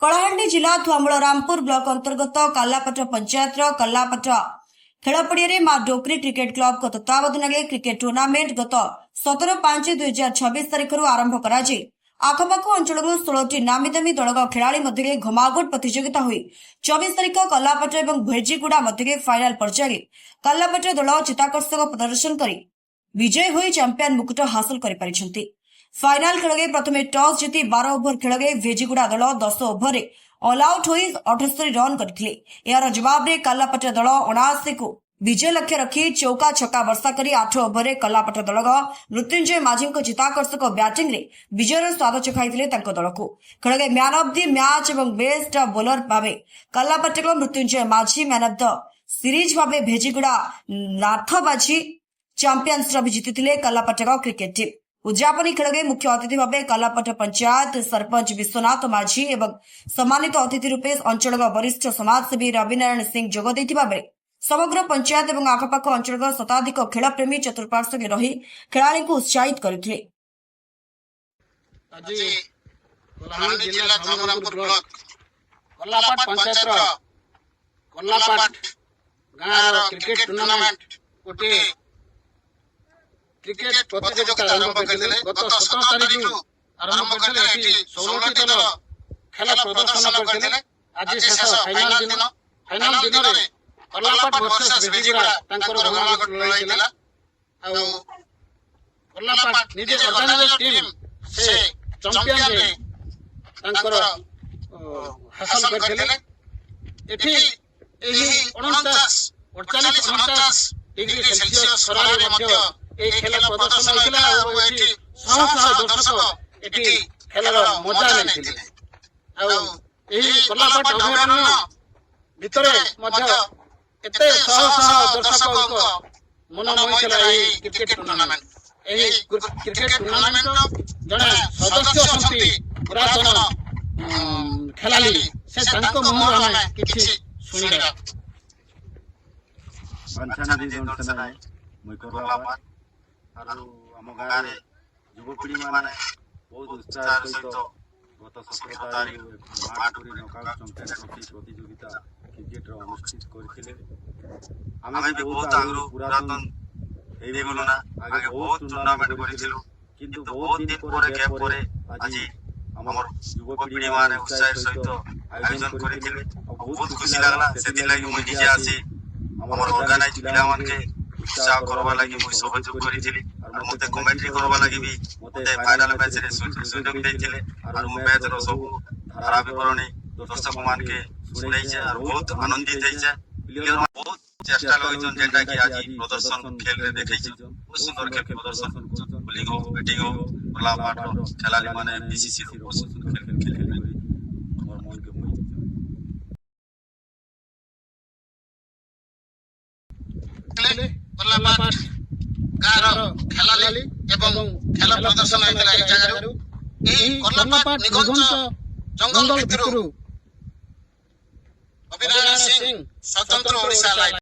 कलाहांडी जिला थुआमूलरामपुर ब्लॉक अंतर्गत कालापट पंचायत कालापट खेलपड़िया मां डोकरी क्रिकेट क्लब को तत्वावधान क्रिकेट टूर्नामेंट गत 17/5/2026 तारीख आरंभ कर आखपाख अंचल 16 नामी दामी दल खेला मध्य घमाघोट प्रतियोगिता हुई 24 तारीख कालापट और भेजीगुड़ा मध्य फाइनाल पर्याय कालापट दल चित्ताकर्षक प्रदर्शन कर विजय हुई चैंपियन मुकुट हासिल कर फाइनाल खेल प्रथम टॉस जीति 12 ओभर खेल भेजीगुड़ा दल 10 ओभर ऑल आउट हो 78 रन करथिले। यार जवाब रे कालापट दल 79 को विजय लक्ष्य रखी चौका छक्का वर्षा करी 8 ओभर कालापट दल मृत्युंजय माझी चिताकर्षक बैटिंग रे विजयर स्वाद चखाइथिले तांको दल को खेल मैन ऑफ द मैच और बेस्ट बोलर भावे कालापट मृत्युंजय माझी मैन ऑफ द सीरीज भावे भेजीगुड़ा नाथ बाजी चैंपियंस ट्रॉफी जीतिथिले कालापट क्रिकेट टीम। उद्यापनी खेल मुख्य अतिथि भाव कालापट पंचायत सरपंच विश्वनाथ माझी एवं सम्मानित अतिथि रूपे अंचल वरिष्ठ समाजसेवी रविनारायण सिंह जोग देथिबा बेले समग्र पंचायत और आखपाख अंचल शताधिक खेलप्रेमी चतुर्पार्श्व रही खेलाड़ी को उत्साहित करथिले। क्रिकेट प्रतियोगिता आरंभ करथिले गत 17 तारिख आरंभ करथिले एठी 16 दल खेल प्रदर्शन करथिले। आज शेष फाइनल दिन रे कलापाट वर्सेस भेजीगुड़ा तांकर घमाघोट लड़ाई थिला आ कलापाट निजे ऑर्गेनाइज टीम से चैंपियन रे तांकर हासिल करथिले। एठी एही 49 डिग्री सेल्सियस खरारे मध्य ए खेल प्रदर्शन होइतिला और एठी शह दर्शक एठी खेलर मजा लेथिले आ एही कलापाट अभयारण्य भितरे मध्य एते शह दर्शक मन मोहितला एही क्रिकेट टूर्नामेंट जने सदस्य समिति पुरातन खेलाली से तांको मुहर हमें किछि सुनिरा आम गाँव युवपीढ़ी मैंने बहुत उत्साह सहित गत 17 तारिख माटुरी नॉकआउट चैंपियन ट्रॉफी प्रतियोगिता क्रिकेट अनुष्ठित करथिले। आमे बहुत आगु पुरातन हेई गलना आगे बहुत टूर्नामेंट करिथिलु किंतु बहुत दिन पर गैप परे आज हमर युवपीढ़ी मैंने उत्साह सहित आयोजन करिथिले। बहुत खुशी लागला सेति लागि मुई निजे आसी हमर ऑर्गेनाइज पिला मान के उत्साह करबा लागि मुई सहयोग करिथिली और मते कमेंट्री करबा लागि भी मते फाइनल मैच रे सुযোগ दैथिले और मैच रो सब धारा विवरणी दर्शक मान के सुनाई छै और बहुत आनंदित होई छै। प्लेयर बहुत चेष्टा लगैछन जेटा कि आज प्रदर्शन खेल रे देखै छै बहुत सुंदर खेल प्रदर्शन बॉलिंग हो बैटिंग हो कलापाट खेलाड़ी माने बीसीसी रो बहुत सुंदर खेल खेले और मन के मोहि कलापाट गार खेलाली एवं खेल प्रदर्शन होइतला ए जगह एही कलापाट निगंज जंगल भितरु अविनाश सिंह स्वतंत्र ओडिशा लाइव।